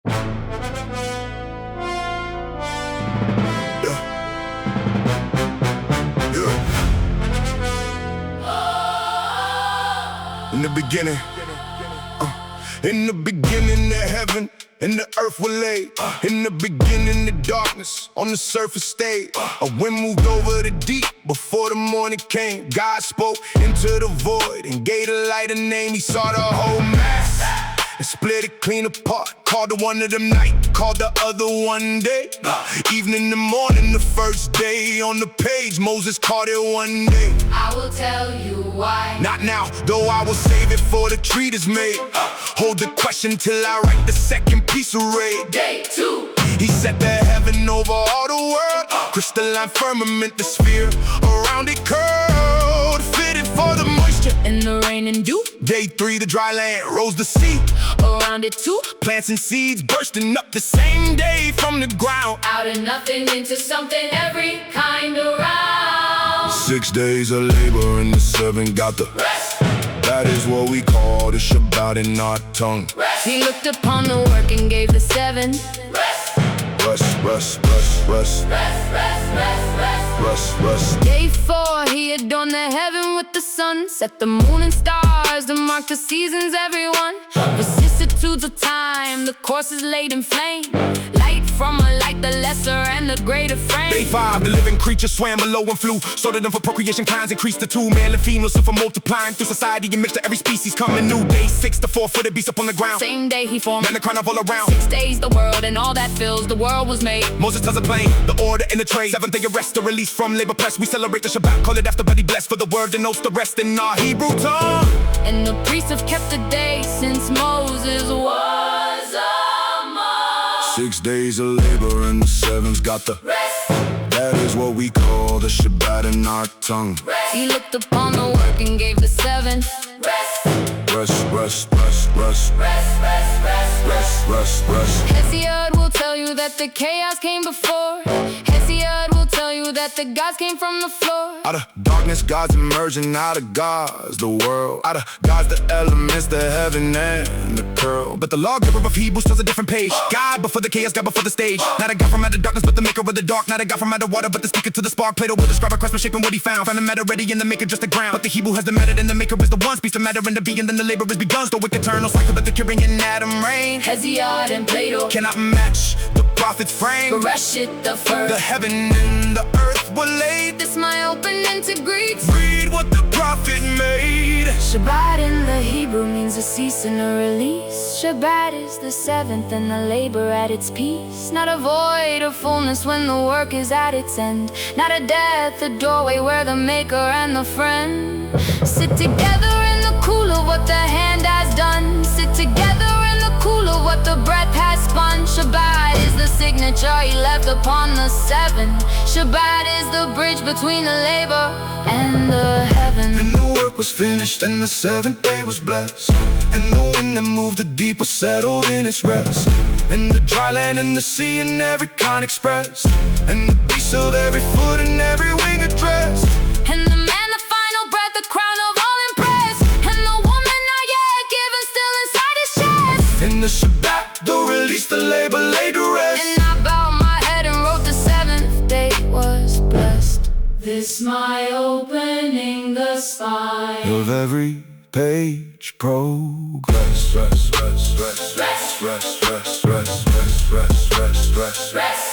In the beginning, the heaven and the earth were laid. In the beginning, the darkness on the surface stayed. A wind moved over the deep before the morning came. God spoke into the void and gave the light a name. He saw the whole mass and split it clean apart. Called the one of them night, called the other one day. Evening and morning, the first day. On the page, Moses called it one day. I will tell you why. Not now, though I will save it for the treat is made. Hold the question till I write the second piece of raid. Day 2. He set the heaven over all the world. Crystalline firmament, the sphere around it curled, fitted for the moisture And the rain and dew. Day 3, the dry land rose the sea. Around it too. Plants and seeds bursting up the same day from the ground. Out of nothing into something, every kind around. 6 days of labor and the 7 got the Rest. That is what we call the Shabbat in our tongue. Rest. He looked upon the work and gave the 7. Rest. Rest, rest, rest, rest. Rest, rest, rest, rest. Rest, rest. Day 4, he adorned the heaven with the sun. Set the moon and stars to mark the seasons, everyone. Vicissitudes of time, the course is laid in flame. Light from a light, the lesser and the greater frame. Day 5, the living creature swam below and flew. Sorted them for procreation, kinds increased to 2. Male and female, so for multiplying through society and mixed to every species coming new. Day 6, the 4-footed beast upon the ground. Same day he formed Man, the carnival around. 6 days the world and all that fills the world was made. Moses tells a plain, the order in the trade. 7th day of rest, the release from labor press. We celebrate the Shabbat, call it after bloody blessed. For the word denotes the rest in our Hebrew tongue. And the priests have kept the day since Moses was among. 6 days of labor and the 7's got the Rest. That is what we call the Shabbat in our tongue. Rest. He looked upon the work and gave the 7. Rest. Rest, rest, rest, rest. Rest, rest, rest, Rest, rest, rest. Hesiod will tell you that the chaos came before. Hesiod will tell you that the gods came from the floor. Out of darkness, God's emerging. Out of God's the world. Out of God's the elements, the heaven and the curl. But the lawgiver of Hebrews tells a different page. God before the chaos, God before the stage. Not a God from out of darkness, but the maker of the dark. Not a God from out of water, but the speaker to the spark. Plato will describe a craftsmanship and what he found. Found the matter ready and the maker just the ground. But the Hebrew has the matter and the maker is the one. Speaks the matter and the being, then the labor is begun. The wicked eternal cycle that the curing in Adam reign. Hesiod and Plato Cannot match the prophet's frame. Bereshit the first. The heaven and the earth were laid. This my opening to greet. Read what the prophet made. Shabbat in the Hebrew means a cease and a release. Shabbat is the 7th and the labor at its peace. Not a void of fullness when the work is at its end. Not a death, a doorway where the maker and the friend sit together in the cool of what the hand has done. Sit together in the cool of what the breath has spun. Shabbat is the signature he left upon the 7. Shabbat is the bridge between the labor and the heaven. And the work was finished and the 7th day was blessed. And the wind that moved the deep was settled in its rest. And the dry land and the sea and every kind expressed. And the beast of every foot and every wing addressed. And the man, the final breath, the crown of all impressed. And the woman not yet given, still inside his chest. In the Shabbat, the release, the labor laid to rest. And I bowed my head and wrote the 7th day was blessed. This my opening, the spine Of every page progress. Rest, rest, rest, Rest. rest, rest, rest, rest, rest, rest, rest, rest. Rest.